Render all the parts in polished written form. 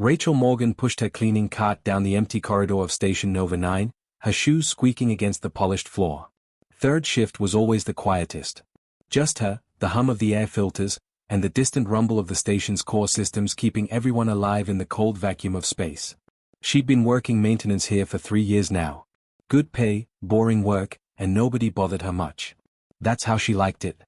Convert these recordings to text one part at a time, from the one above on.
Rachel Morgan pushed her cleaning cart down the empty corridor of Station Nova 9, her shoes squeaking against the polished floor. Third shift was always the quietest. Just her, the hum of the air filters, and the distant rumble of the station's core systems keeping everyone alive in the cold vacuum of space. She'd been working maintenance here for 3 years now. Good pay, boring work, and nobody bothered her much. That's how she liked it.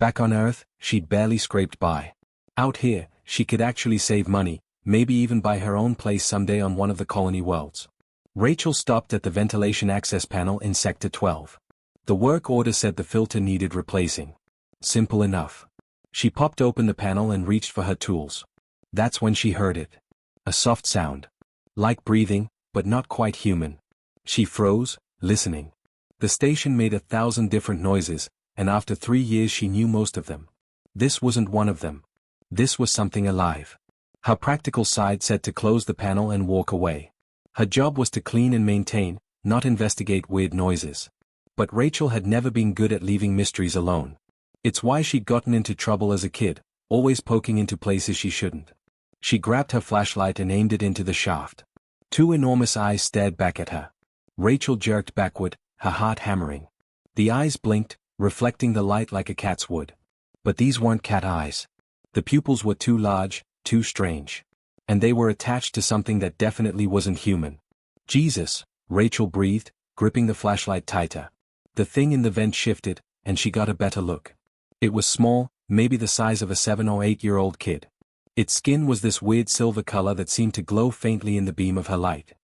Back on Earth, she'd barely scraped by. Out here, she could actually save money, maybe even buy her own place someday on one of the colony worlds. Rachel stopped at the ventilation access panel in Sector 12. The work order said the filter needed replacing. Simple enough. She popped open the panel and reached for her tools. That's when she heard it. A soft sound. Like breathing, but not quite human. She froze, listening. The station made 1,000 different noises, and after 3 years she knew most of them. This wasn't one of them. This was something alive. Her practical side said to close the panel and walk away. Her job was to clean and maintain, not investigate weird noises. But Rachel had never been good at leaving mysteries alone. It's why she'd gotten into trouble as a kid, always poking into places she shouldn't. She grabbed her flashlight and aimed it into the shaft. 2 enormous eyes stared back at her. Rachel jerked backward, her heart hammering. The eyes blinked, reflecting the light like a cat's would. But these weren't cat eyes. The pupils were too large, too strange. And they were attached to something that definitely wasn't human. Jesus, Rachel breathed, gripping the flashlight tighter. The thing in the vent shifted, and she got a better look. It was small, maybe the size of a 7 or 8-year-old kid. Its skin was this weird silver color that seemed to glow faintly in the beam of her light.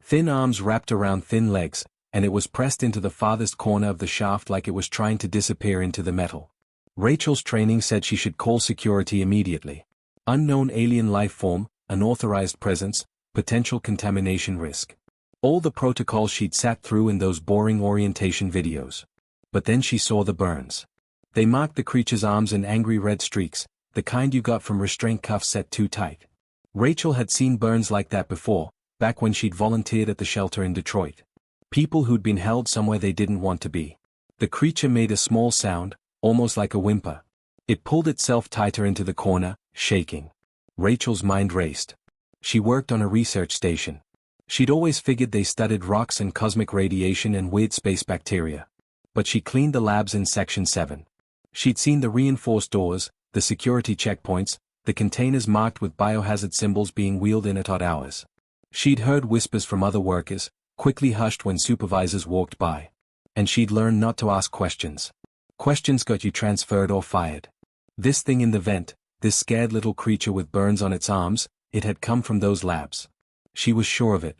Thin arms wrapped around thin legs, and it was pressed into the farthest corner of the shaft like it was trying to disappear into the metal. Rachel's training said she should call security immediately. Unknown alien life form, unauthorized presence, potential contamination risk. All the protocols she'd sat through in those boring orientation videos. But then she saw the burns. They marked the creature's arms in angry red streaks, the kind you got from restraint cuffs set too tight. Rachel had seen burns like that before, back when she'd volunteered at the shelter in Detroit. People who'd been held somewhere they didn't want to be. The creature made a small sound, almost like a whimper. It pulled itself tighter into the corner, shaking. Rachel's mind raced. She worked on a research station. She'd always figured they studied rocks and cosmic radiation and weird space bacteria. But she cleaned the labs in Section 7. She'd seen the reinforced doors, the security checkpoints, the containers marked with biohazard symbols being wheeled in at odd hours. She'd heard whispers from other workers, quickly hushed when supervisors walked by. And she'd learned not to ask questions. Questions got you transferred or fired. This thing in the vent, this scared little creature with burns on its arms, it had come from those labs. She was sure of it.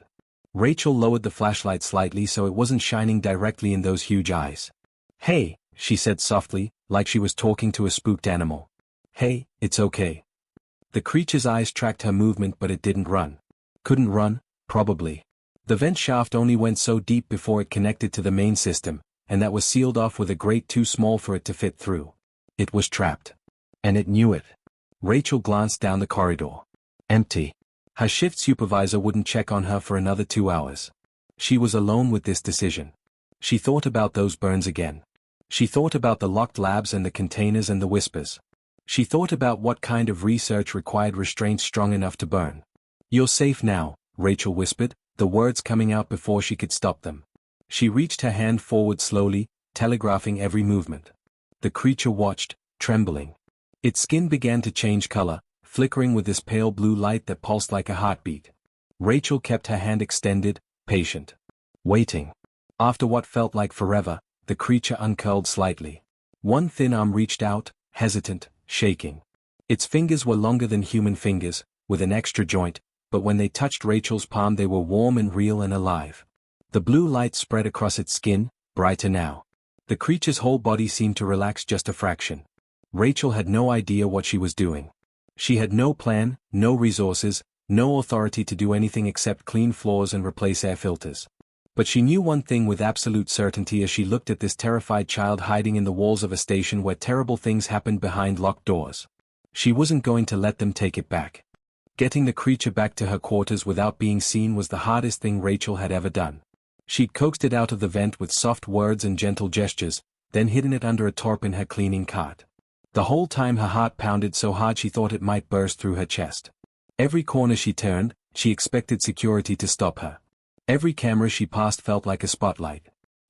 Rachel lowered the flashlight slightly so it wasn't shining directly in those huge eyes. "Hey," she said softly, like she was talking to a spooked animal. "Hey, it's okay." The creature's eyes tracked her movement but it didn't run. Couldn't run, probably. The vent shaft only went so deep before it connected to the main system, and that was sealed off with a grate too small for it to fit through. It was trapped. And it knew it. Rachel glanced down the corridor. Empty. Her shift supervisor wouldn't check on her for another 2 hours. She was alone with this decision. She thought about those burns again. She thought about the locked labs and the containers and the whispers. She thought about what kind of research required restraints strong enough to burn. "You're safe now," Rachel whispered, the words coming out before she could stop them. She reached her hand forward slowly, telegraphing every movement. The creature watched, trembling. Its skin began to change color, flickering with this pale blue light that pulsed like a heartbeat. Rachel kept her hand extended, patient. Waiting. After what felt like forever, the creature uncurled slightly. One thin arm reached out, hesitant, shaking. Its fingers were longer than human fingers, with an extra joint, but when they touched Rachel's palm they were warm and real and alive. The blue light spread across its skin, brighter now. The creature's whole body seemed to relax just a fraction. Rachel had no idea what she was doing. She had no plan, no resources, no authority to do anything except clean floors and replace air filters. But she knew one thing with absolute certainty as she looked at this terrified child hiding in the walls of a station where terrible things happened behind locked doors. She wasn't going to let them take it back. Getting the creature back to her quarters without being seen was the hardest thing Rachel had ever done. She'd coaxed it out of the vent with soft words and gentle gestures, then hidden it under a tarp in her cleaning cart. The whole time her heart pounded so hard she thought it might burst through her chest. Every corner she turned, she expected security to stop her. Every camera she passed felt like a spotlight.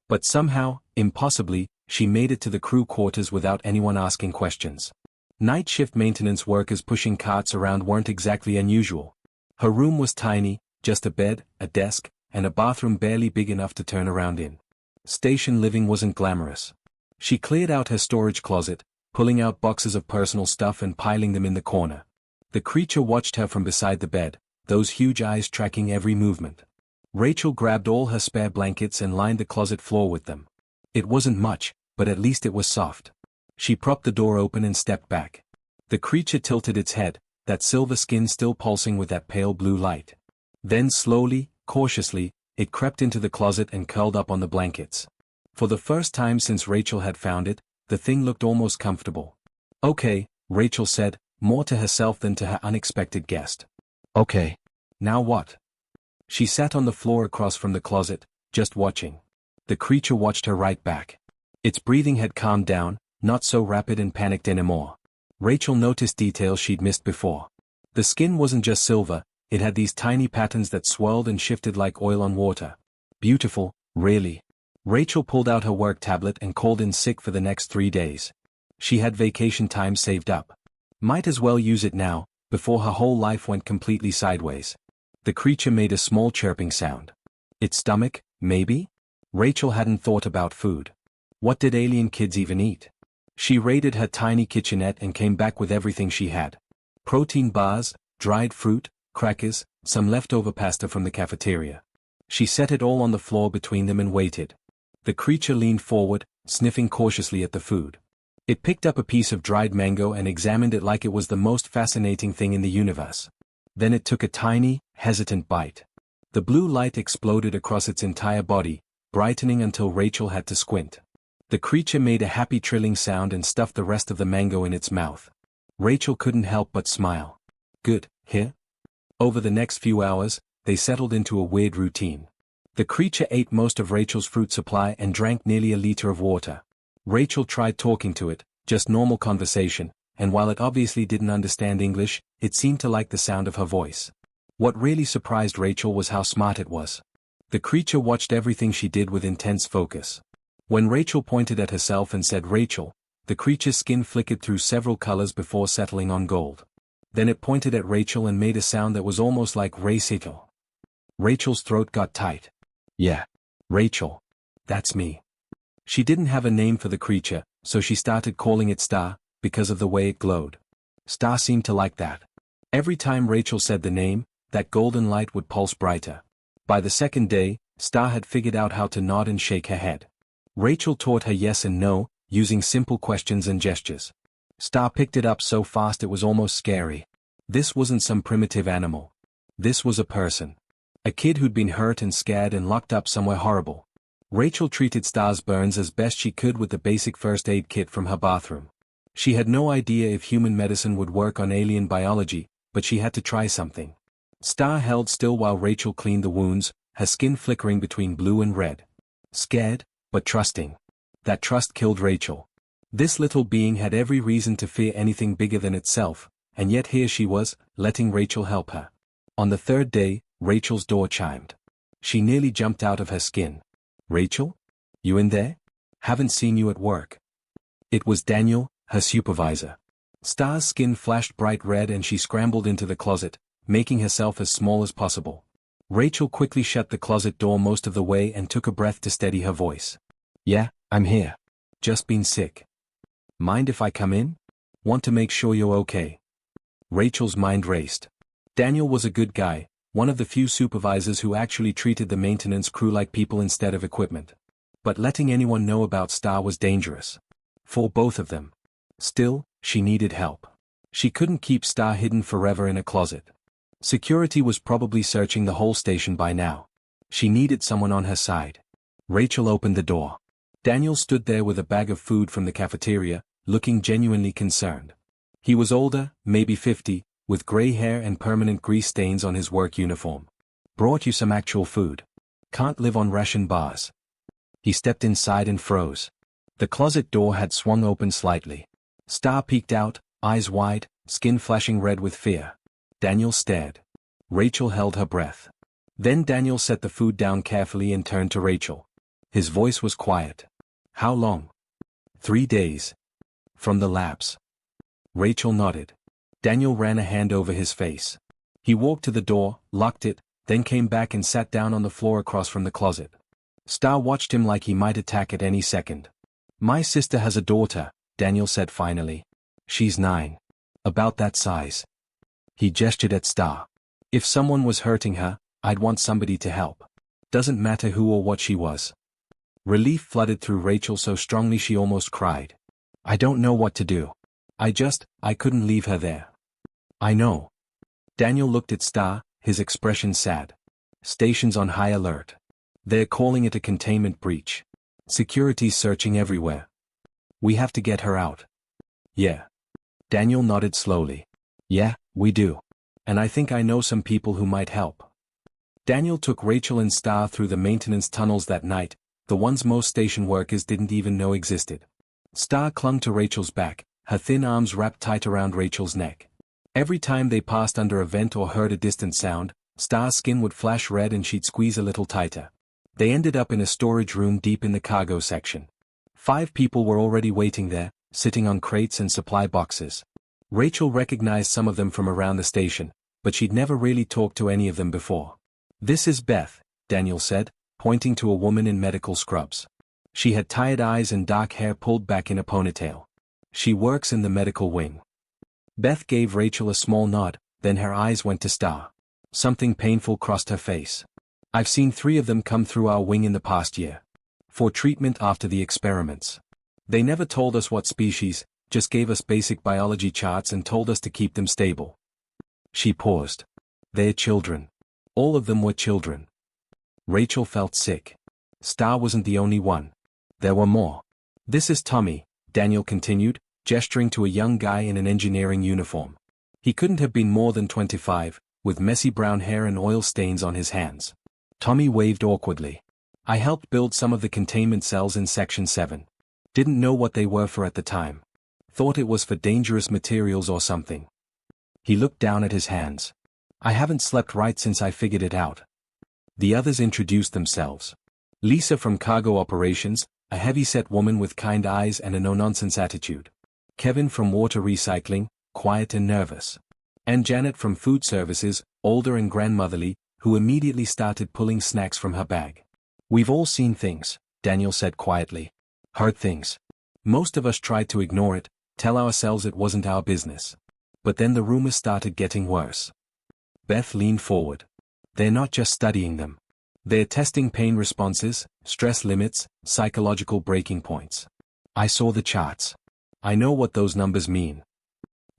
But somehow, impossibly, she made it to the crew quarters without anyone asking questions. Night shift maintenance workers pushing carts around weren't exactly unusual. Her room was tiny, just a bed, a desk, and a bathroom barely big enough to turn around in. Station living wasn't glamorous. She cleared out her storage closet, pulling out boxes of personal stuff and piling them in the corner. The creature watched her from beside the bed, those huge eyes tracking every movement. Rachel grabbed all her spare blankets and lined the closet floor with them. It wasn't much, but at least it was soft. She propped the door open and stepped back. The creature tilted its head, that silver skin still pulsing with that pale blue light. Then slowly, cautiously, it crept into the closet and curled up on the blankets. For the first time since Rachel had found it, the thing looked almost comfortable. "Okay," Rachel said, more to herself than to her unexpected guest. "Okay. Now what?" She sat on the floor across from the closet, just watching. The creature watched her right back. Its breathing had calmed down, not so rapid and panicked anymore. Rachel noticed details she'd missed before. The skin wasn't just silver, it had these tiny patterns that swirled and shifted like oil on water. Beautiful, really. Rachel pulled out her work tablet and called in sick for the next 3 days. She had vacation time saved up. Might as well use it now, before her whole life went completely sideways. The creature made a small chirping sound. Its stomach, maybe? Rachel hadn't thought about food. What did alien kids even eat? She raided her tiny kitchenette and came back with everything she had. Protein bars, dried fruit, crackers, some leftover pasta from the cafeteria. She set it all on the floor between them and waited. The creature leaned forward, sniffing cautiously at the food. It picked up a piece of dried mango and examined it like it was the most fascinating thing in the universe. Then it took a tiny, hesitant bite. The blue light exploded across its entire body, brightening until Rachel had to squint. The creature made a happy trilling sound and stuffed the rest of the mango in its mouth. Rachel couldn't help but smile. Good, here? Over the next few hours, they settled into a weird routine. The creature ate most of Rachel's fruit supply and drank nearly a liter of water. Rachel tried talking to it, just normal conversation, and while it obviously didn't understand English, it seemed to like the sound of her voice. What really surprised Rachel was how smart it was. The creature watched everything she did with intense focus. When Rachel pointed at herself and said "Rachel," the creature's skin flickered through several colors before settling on gold. Then it pointed at Rachel and made a sound that was almost like Rachel. Rachel's throat got tight. "Yeah. Rachel. That's me." She didn't have a name for the creature, so she started calling it Star, because of the way it glowed. Star seemed to like that. Every time Rachel said the name, that golden light would pulse brighter. By the second day, Star had figured out how to nod and shake her head. Rachel taught her yes and no, using simple questions and gestures. Star picked it up so fast it was almost scary. This wasn't some primitive animal. This was a person. A kid who'd been hurt and scared and locked up somewhere horrible. Rachel treated Star's burns as best she could with the basic first aid kit from her bathroom. She had no idea if human medicine would work on alien biology, but she had to try something. Star held still while Rachel cleaned the wounds, her skin flickering between blue and red. Scared, but trusting. That trust killed Rachel. This little being had every reason to fear anything bigger than itself, and yet here she was, letting Rachel help her. On the third day, Rachel's door chimed. She nearly jumped out of her skin. "Rachel? You in there? Haven't seen you at work." It was Daniel, her supervisor. Star's skin flashed bright red and she scrambled into the closet, making herself as small as possible. Rachel quickly shut the closet door most of the way and took a breath to steady her voice. "Yeah, I'm here. Just been sick. Mind if I come in? Want to make sure you're okay." Rachel's mind raced. Daniel was a good guy, one of the few supervisors who actually treated the maintenance crew like people instead of equipment. But letting anyone know about Star was dangerous. For both of them. Still, she needed help. She couldn't keep Star hidden forever in a closet. Security was probably searching the whole station by now. She needed someone on her side. Rachel opened the door. Daniel stood there with a bag of food from the cafeteria, looking genuinely concerned. He was older, maybe 50, with gray hair and permanent grease stains on his work uniform. "Brought you some actual food. Can't live on ration bars." He stepped inside and froze. The closet door had swung open slightly. Star peeked out, eyes wide, skin flashing red with fear. Daniel stared. Rachel held her breath. Then Daniel set the food down carefully and turned to Rachel. His voice was quiet. How long? 3 days. From the labs. Rachel nodded. Daniel ran a hand over his face. He walked to the door, locked it, then came back and sat down on the floor across from the closet. Star watched him like he might attack at any second. My sister has a daughter, Daniel said finally. She's 9. About that size. He gestured at Star. If someone was hurting her, I'd want somebody to help. Doesn't matter who or what she was. Relief flooded through Rachel so strongly she almost cried. I don't know what to do. I couldn't leave her there. I know. Daniel looked at Star, his expression sad. Station's on high alert. They're calling it a containment breach. Security's searching everywhere. We have to get her out. Yeah. Daniel nodded slowly. Yeah, we do. And I think I know some people who might help. Daniel took Rachel and Star through the maintenance tunnels that night, the ones most station workers didn't even know existed. Star clung to Rachel's back, her thin arms wrapped tight around Rachel's neck. Every time they passed under a vent or heard a distant sound, Star's skin would flash red and she'd squeeze a little tighter. They ended up in a storage room deep in the cargo section. 5 people were already waiting there, sitting on crates and supply boxes. Rachel recognized some of them from around the station, but she'd never really talked to any of them before. This is Beth, Daniel said, pointing to a woman in medical scrubs. She had tired eyes and dark hair pulled back in a ponytail. She works in the medical wing. Beth gave Rachel a small nod, then her eyes went to Star. Something painful crossed her face. I've seen 3 of them come through our wing in the past year. For treatment after the experiments. They never told us what species, just gave us basic biology charts and told us to keep them stable. She paused. They're children. All of them were children. Rachel felt sick. Star wasn't the only one. There were more. This is Tommy, Daniel continued, gesturing to a young guy in an engineering uniform. He couldn't have been more than 25, with messy brown hair and oil stains on his hands. Tommy waved awkwardly. I helped build some of the containment cells in Section 7. Didn't know what they were for at the time. Thought it was for dangerous materials or something. He looked down at his hands. I haven't slept right since I figured it out. The others introduced themselves. Lisa from Cargo Operations, a heavy-set woman with kind eyes and a no-nonsense attitude. Kevin from Water Recycling, quiet and nervous. And Janet from Food Services, older and grandmotherly, who immediately started pulling snacks from her bag. We've all seen things, Daniel said quietly. Heard things. Most of us tried to ignore it, tell ourselves it wasn't our business. But then the rumors started getting worse. Beth leaned forward. They're not just studying them. They're testing pain responses, stress limits, psychological breaking points. I saw the charts. I know what those numbers mean.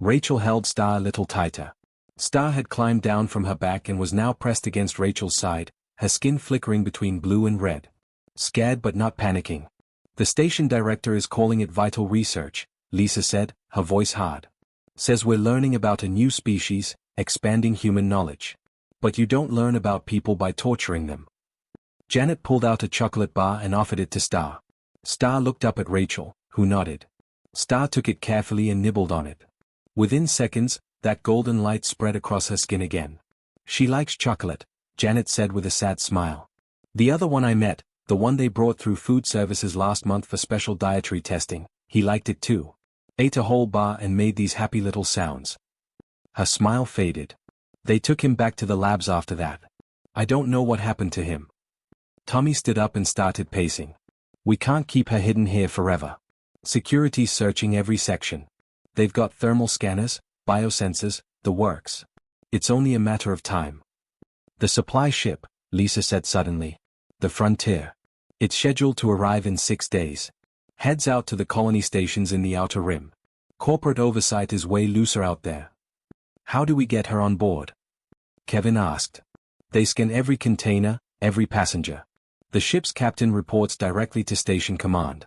Rachel held Star a little tighter. Star had climbed down from her back and was now pressed against Rachel's side, her skin flickering between blue and red. Scared but not panicking. The station director is calling it vital research, Lisa said, her voice hard. Says we're learning about a new species, expanding human knowledge. But you don't learn about people by torturing them. Janet pulled out a chocolate bar and offered it to Star. Star looked up at Rachel, who nodded. Star took it carefully and nibbled on it. Within seconds, that golden light spread across her skin again. She likes chocolate, Janet said with a sad smile. The other one I met, the one they brought through Food Services last month for special dietary testing, he liked it too. Ate a whole bar and made these happy little sounds. Her smile faded. They took him back to the labs after that. I don't know what happened to him. Tommy stood up and started pacing. We can't keep her hidden here forever. Security's searching every section. They've got thermal scanners, biosensors, the works. It's only a matter of time. The supply ship, Lisa said suddenly. The Frontier. It's scheduled to arrive in 6 days. Heads out to the colony stations in the Outer Rim. Corporate oversight is way looser out there. How do we get her on board? Kevin asked. They scan every container, every passenger. The ship's captain reports directly to station command.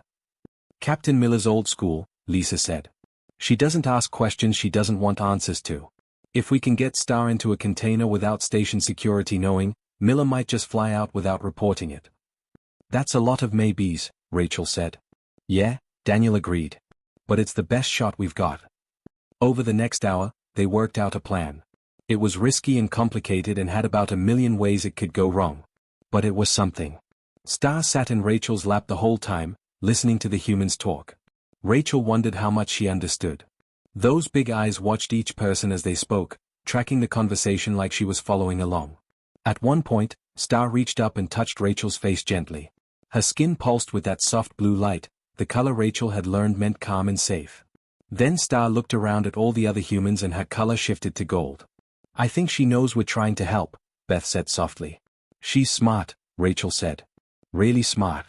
Captain Miller's old school, Lisa said. She doesn't ask questions she doesn't want answers to. If we can get Star into a container without station security knowing, Miller might just fly out without reporting it. That's a lot of maybes, Rachel said. Yeah, Daniel agreed. But it's the best shot we've got. Over the next hour, they worked out a plan. It was risky and complicated and had about a million ways it could go wrong. But it was something. Star sat in Rachel's lap the whole time, listening to the humans talk. Rachel wondered how much she understood. Those big eyes watched each person as they spoke, tracking the conversation like she was following along. At one point, Star reached up and touched Rachel's face gently. Her skin pulsed with that soft blue light, the color Rachel had learned meant calm and safe. Then Star looked around at all the other humans and her color shifted to gold. "I think she knows we're trying to help," Beth said softly. "She's smart," Rachel said. "Really smart.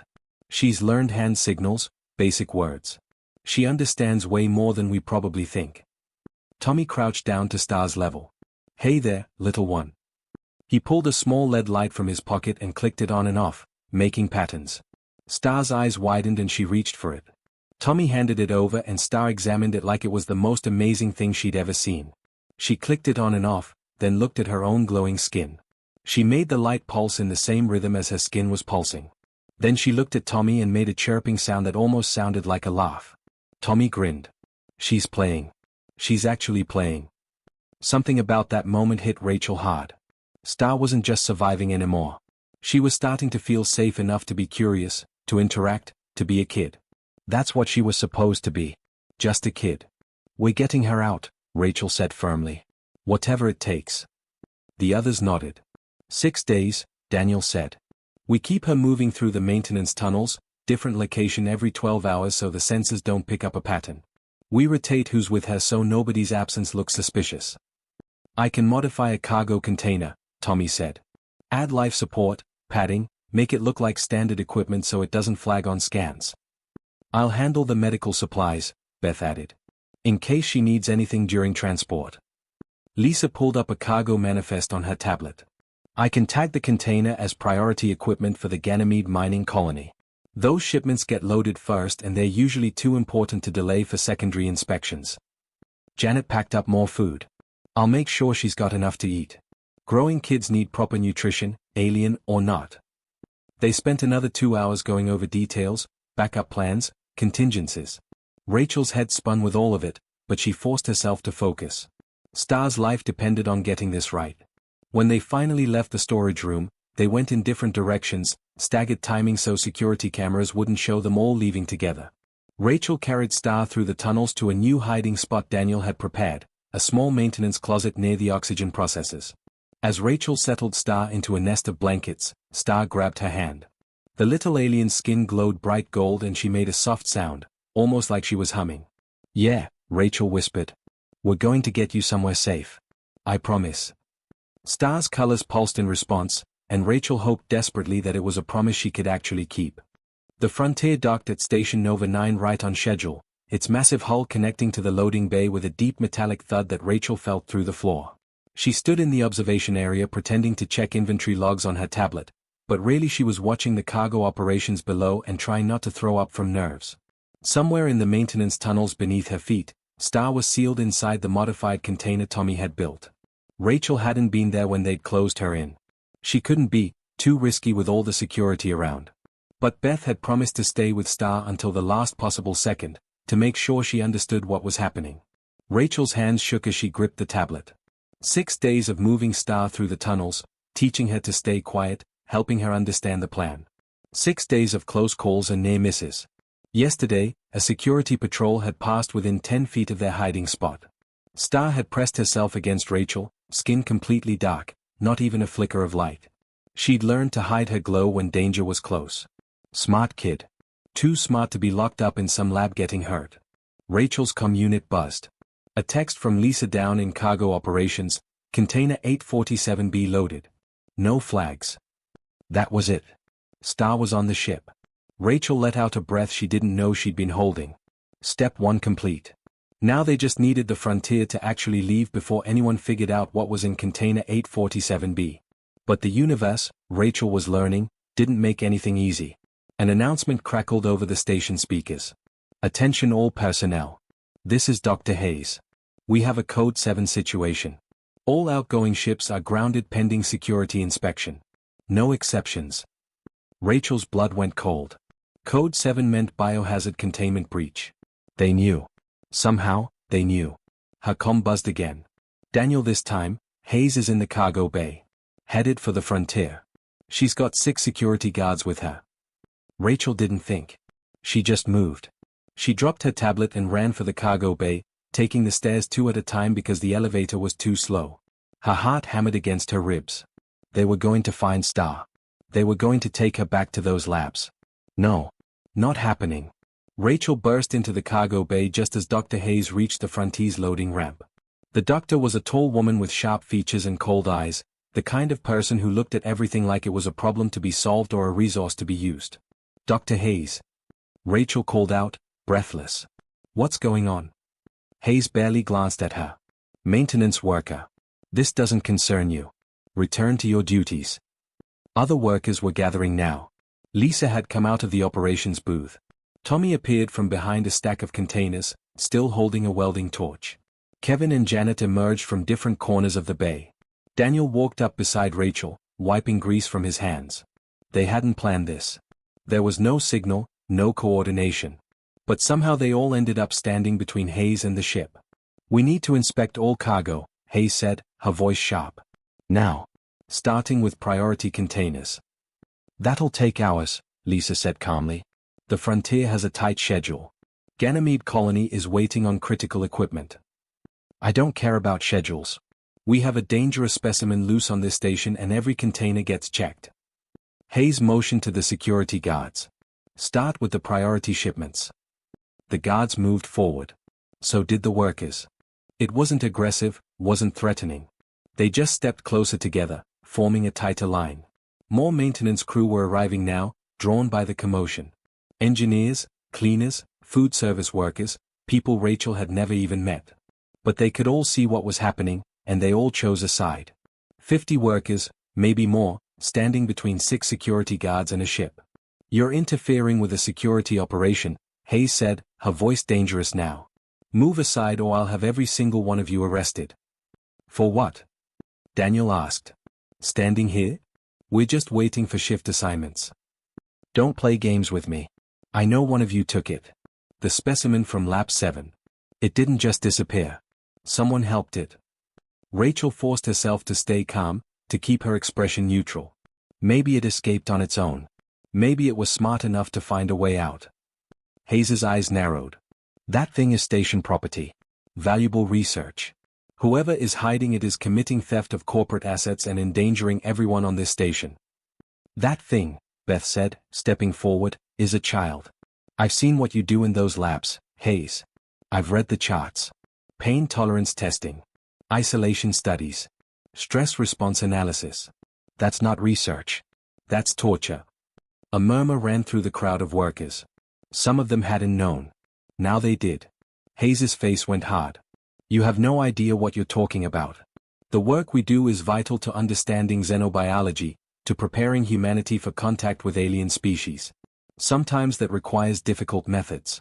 She's learned hand signals, basic words. She understands way more than we probably think." Tommy crouched down to Star's level. "Hey there, little one." He pulled a small LED light from his pocket and clicked it on and off, making patterns. Star's eyes widened and she reached for it. Tommy handed it over and Star examined it like it was the most amazing thing she'd ever seen. She clicked it on and off, then looked at her own glowing skin. She made the light pulse in the same rhythm as her skin was pulsing. Then she looked at Tommy and made a chirping sound that almost sounded like a laugh. Tommy grinned. "She's playing. She's actually playing." Something about that moment hit Rachel hard. Star wasn't just surviving anymore. She was starting to feel safe enough to be curious, to interact, to be a kid. That's what she was supposed to be. Just a kid. "We're getting her out," Rachel said firmly. "Whatever it takes." The others nodded. 6 days, Daniel said. "We keep her moving through the maintenance tunnels, different location every 12 hours so the sensors don't pick up a pattern. We rotate who's with her so nobody's absence looks suspicious." "I can modify a cargo container," Tommy said. "Add life support, padding, make it look like standard equipment so it doesn't flag on scans." "I'll handle the medical supplies," Beth added. "In case she needs anything during transport." Lisa pulled up a cargo manifest on her tablet. "I can tag the container as priority equipment for the Ganymede mining colony. Those shipments get loaded first and they're usually too important to delay for secondary inspections." Janet packed up more food. "I'll make sure she's got enough to eat. Growing kids need proper nutrition, alien or not." They spent another 2 hours going over details, backup plans, contingencies. Rachel's head spun with all of it, but she forced herself to focus. Star's life depended on getting this right. When they finally left the storage room, they went in different directions, staggered timing so security cameras wouldn't show them all leaving together. Rachel carried Star through the tunnels to a new hiding spot Daniel had prepared, a small maintenance closet near the oxygen processors. As Rachel settled Star into a nest of blankets, Star grabbed her hand. The little alien's skin glowed bright gold and she made a soft sound, almost like she was humming. "Yeah," Rachel whispered. "We're going to get you somewhere safe. I promise." Star's colors pulsed in response, and Rachel hoped desperately that it was a promise she could actually keep. The Frontier docked at Station Nova 9 right on schedule, its massive hull connecting to the loading bay with a deep metallic thud that Rachel felt through the floor. She stood in the observation area pretending to check inventory logs on her tablet, but really she was watching the cargo operations below and trying not to throw up from nerves. Somewhere in the maintenance tunnels beneath her feet, Star was sealed inside the modified container Tommy had built. Rachel hadn't been there when they'd closed her in. She couldn't be, too risky with all the security around. But Beth had promised to stay with Star until the last possible second, to make sure she understood what was happening. Rachel's hands shook as she gripped the tablet. 6 days of moving Star through the tunnels, teaching her to stay quiet, helping her understand the plan. 6 days of close calls and near misses. Yesterday, a security patrol had passed within 10 feet of their hiding spot. Star had pressed herself against Rachel, skin completely dark, not even a flicker of light. She'd learned to hide her glow when danger was close. Smart kid. Too smart to be locked up in some lab getting hurt. Rachel's comm unit buzzed. A text from Lisa down in cargo operations, container 847B loaded. No flags. That was it. Star was on the ship. Rachel let out a breath she didn't know she'd been holding. Step 1 complete. Now they just needed the Frontier to actually leave before anyone figured out what was in container 847B. But the universe, Rachel was learning, didn't make anything easy. An announcement crackled over the station speakers. "Attention all personnel. This is Dr. Hayes. We have a Code 7 situation. All outgoing ships are grounded pending security inspection. No exceptions." Rachel's blood went cold. Code 7 meant biohazard containment breach. They knew. Somehow, they knew. Her comm buzzed again. "Daniel, this time, Hayes is in the cargo bay. Headed for the frontier. She's got 6 security guards with her. Rachel didn't think. She just moved. She dropped her tablet and ran for the cargo bay, taking the stairs 2 at a time because the elevator was too slow. Her heart hammered against her ribs. They were going to find Star. They were going to take her back to those labs. No. Not happening. Rachel burst into the cargo bay just as Dr. Hayes reached the Frontier's loading ramp. The doctor was a tall woman with sharp features and cold eyes, the kind of person who looked at everything like it was a problem to be solved or a resource to be used. Dr. Hayes. Rachel called out, breathless. What's going on? Hayes barely glanced at her. Maintenance worker. This doesn't concern you. Return to your duties. Other workers were gathering now. Lisa had come out of the operations booth. Tommy appeared from behind a stack of containers, still holding a welding torch. Kevin and Janet emerged from different corners of the bay. Daniel walked up beside Rachel, wiping grease from his hands. They hadn't planned this. There was no signal, no coordination. But somehow they all ended up standing between Hayes and the ship. We need to inspect all cargo, Hayes said, her voice sharp. Now. Starting with priority containers. That'll take hours, Lisa said calmly. The Frontier has a tight schedule. Ganymede Colony is waiting on critical equipment. I don't care about schedules. We have a dangerous specimen loose on this station and every container gets checked. Hayes motioned to the security guards. Start with the priority shipments. The guards moved forward. So did the workers. It wasn't aggressive, wasn't threatening. They just stepped closer together, forming a tighter line. More maintenance crew were arriving now, drawn by the commotion. Engineers, cleaners, food service workers, people Rachel had never even met. But they could all see what was happening, and they all chose a side. 50 workers, maybe more, standing between 6 security guards and a ship. You're interfering with a security operation, Hayes said, her voice dangerous now. Move aside or I'll have every single one of you arrested. For what? Daniel asked. Standing here? We're just waiting for shift assignments. Don't play games with me. I know one of you took it. The specimen from Lab 7. It didn't just disappear. Someone helped it. Rachel forced herself to stay calm, to keep her expression neutral. Maybe it escaped on its own. Maybe it was smart enough to find a way out. Hayes's eyes narrowed. That thing is station property. Valuable research. Whoever is hiding it is committing theft of corporate assets and endangering everyone on this station. That thing, Beth said, stepping forward, is a child. I've seen what you do in those labs, Hayes. I've read the charts. Pain tolerance testing. Isolation studies. Stress response analysis. That's not research. That's torture. A murmur ran through the crowd of workers. Some of them hadn't known. Now they did. Hayes's face went hard. You have no idea what you're talking about. The work we do is vital to understanding xenobiology, to preparing humanity for contact with alien species. Sometimes that requires difficult methods.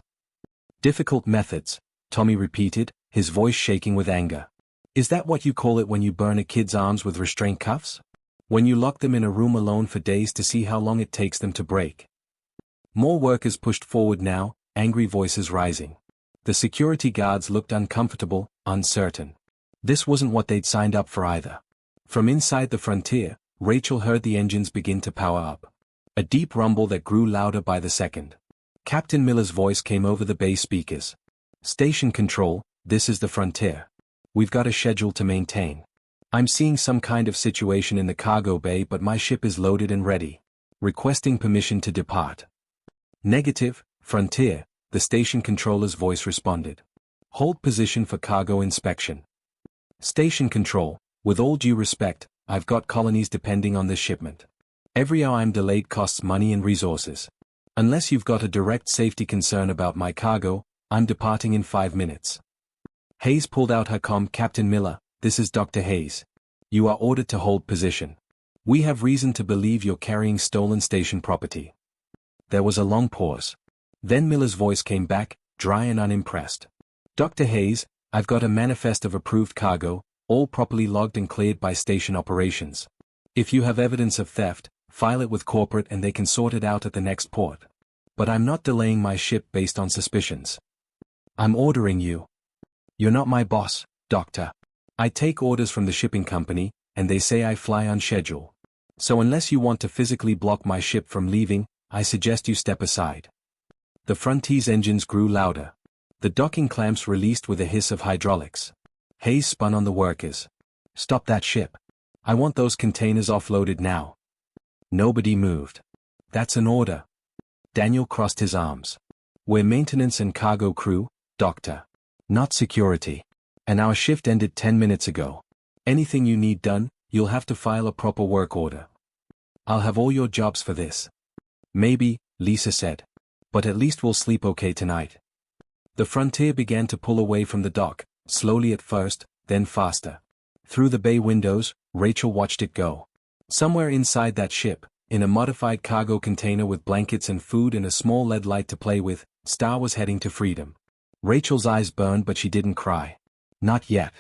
Difficult methods, Tommy repeated, his voice shaking with anger. Is that what you call it when you burn a kid's arms with restraint cuffs? When you lock them in a room alone for days to see how long it takes them to break? More workers pushed forward now, angry voices rising. The security guards looked uncomfortable, uncertain. This wasn't what they'd signed up for either. From inside the Frontier, Rachel heard the engines begin to power up. A deep rumble that grew louder by the second. Captain Miller's voice came over the bay speakers. Station control, this is the Frontier. We've got a schedule to maintain. I'm seeing some kind of situation in the cargo bay but my ship is loaded and ready. Requesting permission to depart. Negative, Frontier, the station controller's voice responded. Hold position for cargo inspection. Station control, with all due respect, I've got colonies depending on this shipment. Every hour I'm delayed costs money and resources. Unless you've got a direct safety concern about my cargo, I'm departing in 5 minutes. Hayes pulled out her comm. Captain Miller, this is Dr. Hayes. You are ordered to hold position. We have reason to believe you're carrying stolen station property. There was a long pause. Then Miller's voice came back, dry and unimpressed. Dr. Hayes, I've got a manifest of approved cargo, all properly logged and cleared by station operations. If you have evidence of theft, file it with corporate and they can sort it out at the next port. But I'm not delaying my ship based on suspicions. I'm ordering you. You're not my boss, Doctor. I take orders from the shipping company, and they say I fly on schedule. So unless you want to physically block my ship from leaving, I suggest you step aside. The Frontiers engines grew louder. The docking clamps released with a hiss of hydraulics. Hayes spun on the workers. Stop that ship. I want those containers offloaded now. Nobody moved. That's an order. Daniel crossed his arms. We're maintenance and cargo crew, Doctor. Not security. And our shift ended 10 minutes ago. Anything you need done, you'll have to file a proper work order. I'll have all your jobs for this. Maybe, Lisa said. But at least we'll sleep okay tonight. The Frontier began to pull away from the dock, slowly at first, then faster. Through the bay windows, Rachel watched it go. Somewhere inside that ship, in a modified cargo container with blankets and food and a small LED light to play with, Star was heading to freedom. Rachel's eyes burned but she didn't cry. Not yet.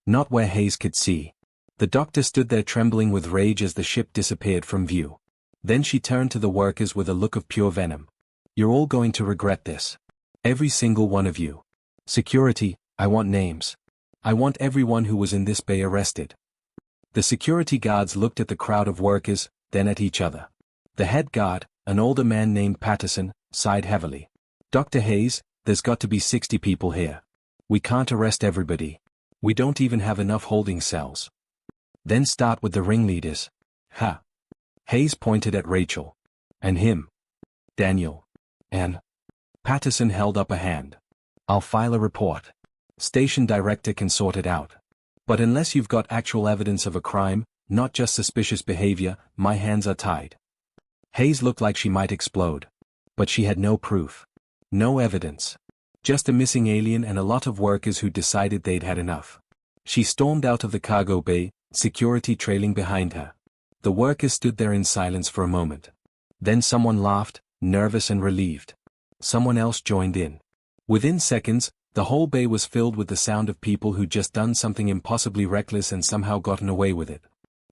Not where Hayes could see. The doctor stood there trembling with rage as the ship disappeared from view. Then she turned to the workers with a look of pure venom. You're all going to regret this. Every single one of you. Security, I want names. I want everyone who was in this bay arrested. The security guards looked at the crowd of workers, then at each other. The head guard, an older man named Patterson, sighed heavily. Dr. Hayes, there's got to be 60 people here. We can't arrest everybody. We don't even have enough holding cells. Then start with the ringleaders. Ha. Hayes pointed at Rachel. And him. Daniel. And Patterson held up a hand. I'll file a report. Station director can sort it out. But unless you've got actual evidence of a crime, not just suspicious behavior, my hands are tied. Hayes looked like she might explode. But she had no proof. No evidence. Just a missing alien and a lot of workers who decided they'd had enough. She stormed out of the cargo bay, security trailing behind her. The workers stood there in silence for a moment. Then someone laughed, nervous and relieved. Someone else joined in. Within seconds, the whole bay was filled with the sound of people who'd just done something impossibly reckless and somehow gotten away with it.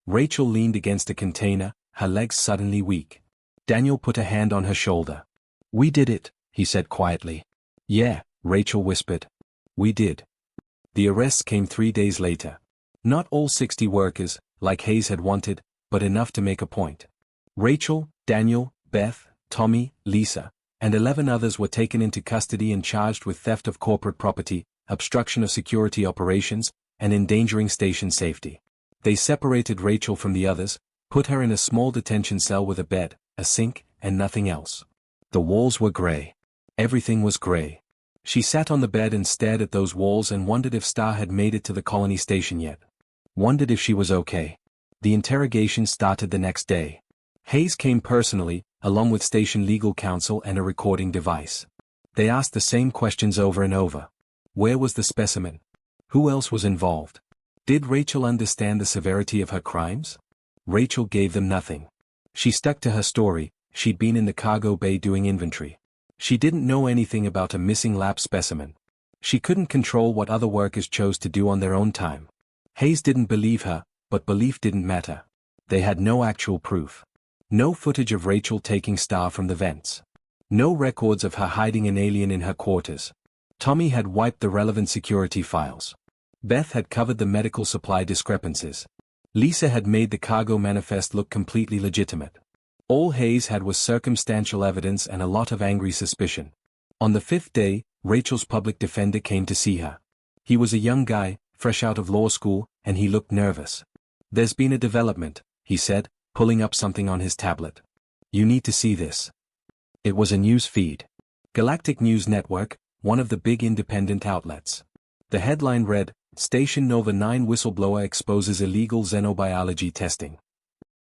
Rachel leaned against a container, her legs suddenly weak. Daniel put a hand on her shoulder. We did it, he said quietly. Yeah, Rachel whispered. We did. The arrests came 3 days later. Not all 60 workers, like Hayes had wanted, but enough to make a point. Rachel, Daniel, Beth, Tommy, Lisa, and 11 others were taken into custody and charged with theft of corporate property, obstruction of security operations, and endangering station safety. They separated Rachel from the others, put her in a small detention cell with a bed, a sink, and nothing else. The walls were gray. Everything was gray. She sat on the bed and stared at those walls and wondered if Star had made it to the colony station yet. Wondered if she was okay. The interrogation started the next day. Hayes came personally, along with station legal counsel and a recording device. They asked the same questions over and over. Where was the specimen? Who else was involved? Did Rachel understand the severity of her crimes? Rachel gave them nothing. She stuck to her story. She'd been in the cargo bay doing inventory. She didn't know anything about a missing lab specimen. She couldn't control what other workers chose to do on their own time. Hayes didn't believe her, but belief didn't matter. They had no actual proof. No footage of Rachel taking Star from the vents. No records of her hiding an alien in her quarters. Tommy had wiped the relevant security files. Beth had covered the medical supply discrepancies. Lisa had made the cargo manifest look completely legitimate. All Hayes had was circumstantial evidence and a lot of angry suspicion. On the 5th day, Rachel's public defender came to see her. He was a young guy, fresh out of law school, and he looked nervous. There's been a development, he said, pulling up something on his tablet. You need to see this. It was a news feed. Galactic News Network, one of the big independent outlets. The headline read, Station Nova 9 whistleblower exposes illegal xenobiology testing.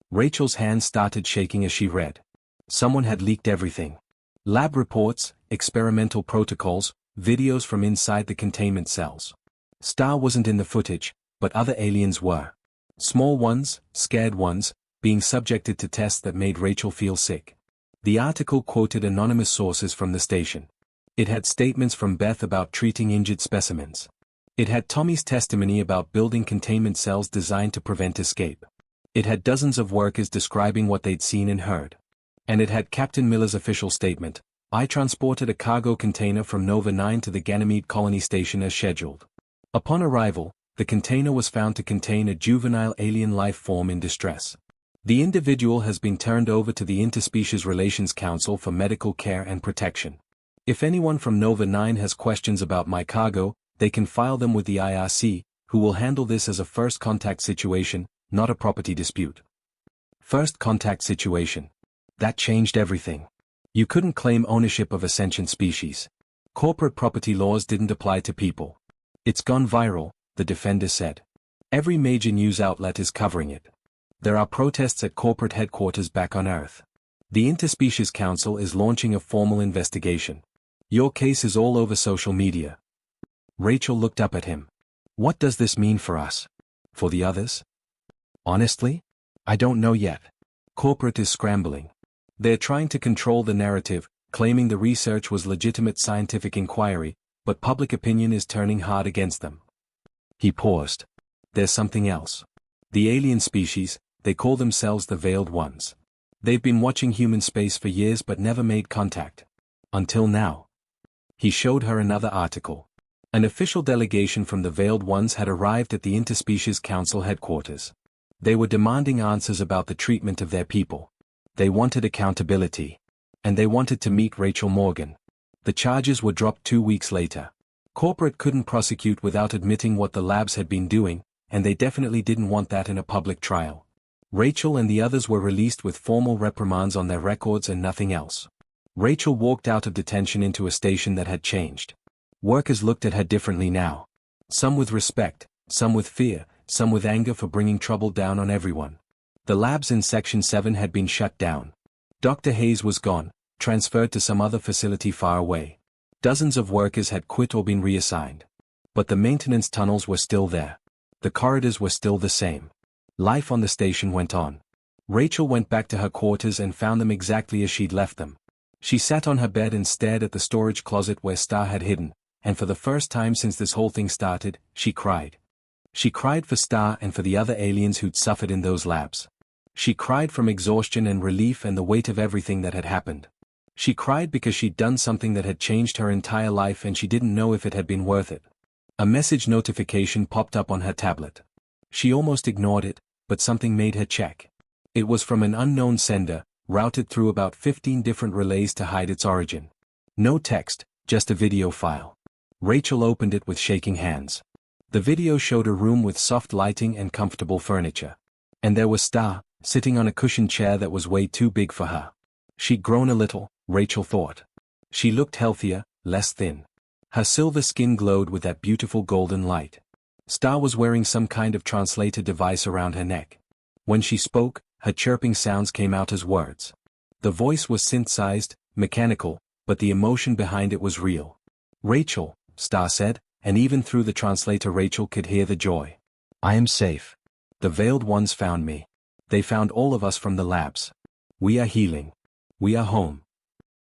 Rachel's hands started shaking as she read. Someone had leaked everything. Lab reports, experimental protocols, videos from inside the containment cells. Star wasn't in the footage, but other aliens were. Small ones, scared ones, being subjected to tests that made Rachel feel sick. The article quoted anonymous sources from the station. It had statements from Beth about treating injured specimens. It had Tommy's testimony about building containment cells designed to prevent escape. It had dozens of workers describing what they'd seen and heard. And it had Captain Miller's official statement, I transported a cargo container from Nova 9 to the Ganymede colony station as scheduled. Upon arrival, the container was found to contain a juvenile alien life form in distress. The individual has been turned over to the Interspecies Relations Council for medical care and protection. If anyone from Nova 9 has questions about my cargo, they can file them with the IRC, who will handle this as a first contact situation, not a property dispute. First contact situation. That changed everything. You couldn't claim ownership of a sentient species. Corporate property laws didn't apply to people. It's gone viral, the defender said. Every major news outlet is covering it. There are protests at corporate headquarters back on Earth. The Interspecies Council is launching a formal investigation. Your case is all over social media. Rachel looked up at him. What does this mean for us? For the others? Honestly? I don't know yet. Corporate is scrambling. They're trying to control the narrative, claiming the research was legitimate scientific inquiry, but public opinion is turning hard against them. He paused. There's something else. The alien species, they call themselves the Veiled Ones. They've been watching human space for years but never made contact. Until now. He showed her another article. An official delegation from the Veiled Ones had arrived at the Interspecies Council headquarters. They were demanding answers about the treatment of their people. They wanted accountability. And they wanted to meet Rachel Morgan. The charges were dropped 2 weeks later. Corporate couldn't prosecute without admitting what the labs had been doing, and they definitely didn't want that in a public trial. Rachel and the others were released with formal reprimands on their records and nothing else. Rachel walked out of detention into a station that had changed. Workers looked at her differently now. Some with respect, some with fear, some with anger for bringing trouble down on everyone. The labs in Section 7 had been shut down. Dr. Hayes was gone, transferred to some other facility far away. Dozens of workers had quit or been reassigned. But the maintenance tunnels were still there. The corridors were still the same. Life on the station went on. Rachel went back to her quarters and found them exactly as she'd left them. She sat on her bed and stared at the storage closet where Star had hidden, and for the first time since this whole thing started, she cried. She cried for Star and for the other aliens who'd suffered in those labs. She cried from exhaustion and relief and the weight of everything that had happened. She cried because she'd done something that had changed her entire life and she didn't know if it had been worth it. A message notification popped up on her tablet. She almost ignored it, but something made her check. It was from an unknown sender, routed through about 15 different relays to hide its origin. No text, just a video file. Rachel opened it with shaking hands. The video showed a room with soft lighting and comfortable furniture. And there was Star, sitting on a cushioned chair that was way too big for her. She'd grown a little, Rachel thought. She looked healthier, less thin. Her silver skin glowed with that beautiful golden light. Star was wearing some kind of translator device around her neck. When she spoke, her chirping sounds came out as words. The voice was synthesized, mechanical, but the emotion behind it was real. Rachel, Star said, and even through the translator Rachel could hear the joy. I am safe. The Veiled Ones found me. They found all of us from the labs. We are healing. We are home.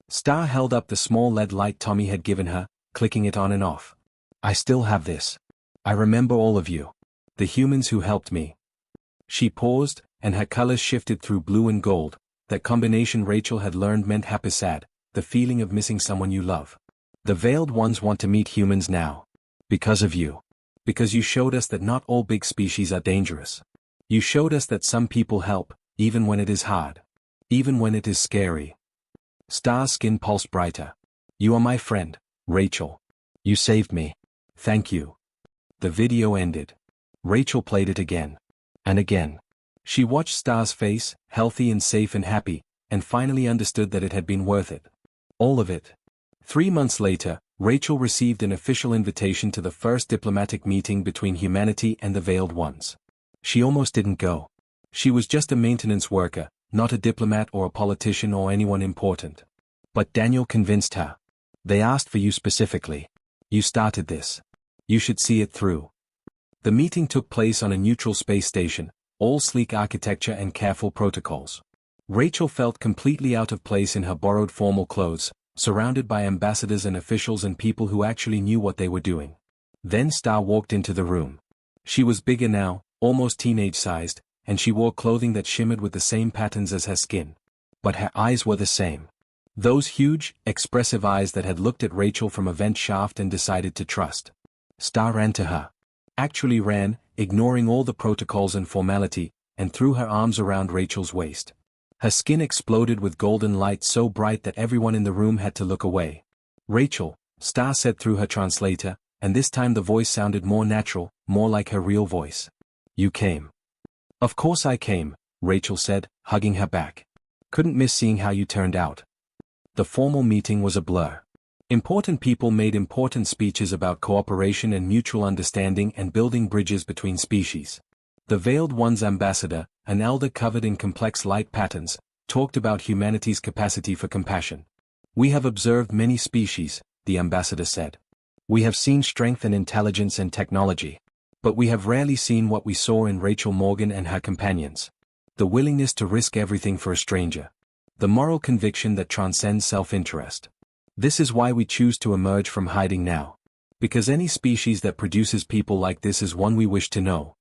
Star held up the small LED light Tommy had given her, clicking it on and off. I still have this. I remember all of you. The humans who helped me. She paused, and her colors shifted through blue and gold. That combination Rachel had learned meant hapisad, the feeling of missing someone you love. The Veiled Ones want to meet humans now. Because of you. Because you showed us that not all big species are dangerous. You showed us that some people help, even when it is hard. Even when it is scary. Star's skin pulsed brighter. You are my friend, Rachel. You saved me. Thank you. The video ended. Rachel played it again. And again. She watched Star's face, healthy and safe and happy, and finally understood that it had been worth it. All of it. 3 months later, Rachel received an official invitation to the first diplomatic meeting between humanity and the Veiled Ones. She almost didn't go. She was just a maintenance worker, not a diplomat or a politician or anyone important. But Daniel convinced her. They asked for you specifically. You started this. You should see it through. The meeting took place on a neutral space station, all sleek architecture and careful protocols. Rachel felt completely out of place in her borrowed formal clothes, surrounded by ambassadors and officials and people who actually knew what they were doing. Then Star walked into the room. She was bigger now, almost teenage-sized, and she wore clothing that shimmered with the same patterns as her skin. But her eyes were the same. Those huge, expressive eyes that had looked at Rachel from a vent shaft and decided to trust. Star ran to her. actually ran, ignoring all the protocols and formality, and threw her arms around Rachel's waist. Her skin exploded with golden light so bright that everyone in the room had to look away. "Rachel," Star said through her translator, and this time the voice sounded more natural, more like her real voice. "You came." "Of course I came," Rachel said, hugging her back. "Couldn't miss seeing how you turned out." The formal meeting was a blur. Important people made important speeches about cooperation and mutual understanding and building bridges between species. The Veiled One's ambassador, an elder covered in complex light patterns, talked about humanity's capacity for compassion. "We have observed many species," the ambassador said. "We have seen strength and intelligence and technology. But we have rarely seen what we saw in Rachel Morgan and her companions. The willingness to risk everything for a stranger. The moral conviction that transcends self-interest. This is why we choose to emerge from hiding now. Because any species that produces people like this is one we wish to know."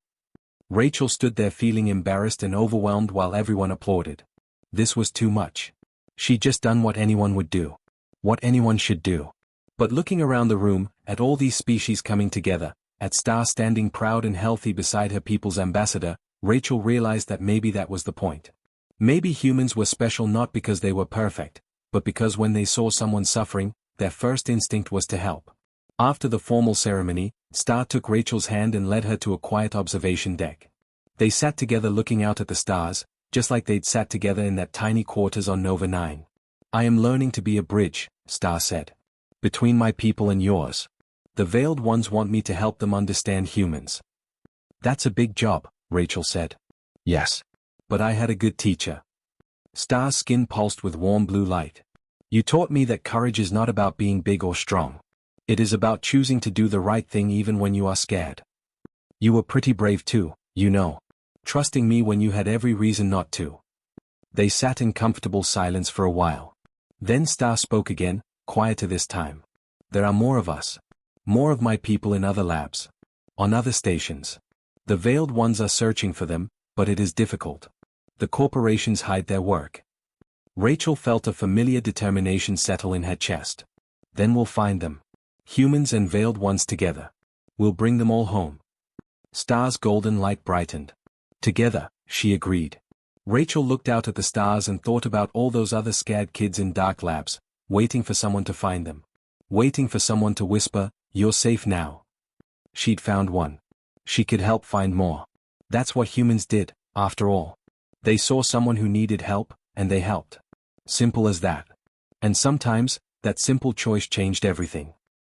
Rachel stood there feeling embarrassed and overwhelmed while everyone applauded. This was too much. She'd just done what anyone would do. What anyone should do. But looking around the room, at all these species coming together, at Star standing proud and healthy beside her people's ambassador, Rachel realized that maybe that was the point. Maybe humans were special not because they were perfect, but because when they saw someone suffering, their first instinct was to help. After the formal ceremony, Star took Rachel's hand and led her to a quiet observation deck. They sat together looking out at the stars, just like they'd sat together in that tiny quarters on Nova 9. "I am learning to be a bridge," Star said. "Between my people and yours. The Veiled Ones want me to help them understand humans." "That's a big job," Rachel said. "Yes. But I had a good teacher." Star's skin pulsed with warm blue light. "You taught me that courage is not about being big or strong. It is about choosing to do the right thing even when you are scared. You were pretty brave too, you know. Trusting me when you had every reason not to." They sat in comfortable silence for a while. Then Star spoke again, quieter this time. "There are more of us. More of my people in other labs. On other stations. The Veiled Ones are searching for them, but it is difficult. The corporations hide their work." Rachel felt a familiar determination settle in her chest. "Then we'll find them. Humans and Veiled Ones together. We'll bring them all home." Star's golden light brightened. "Together," she agreed. Rachel looked out at the stars and thought about all those other scared kids in dark labs, waiting for someone to find them. Waiting for someone to whisper, "You're safe now." She'd found one. She could help find more. That's what humans did, after all. They saw someone who needed help, and they helped. Simple as that. And sometimes, that simple choice changed everything.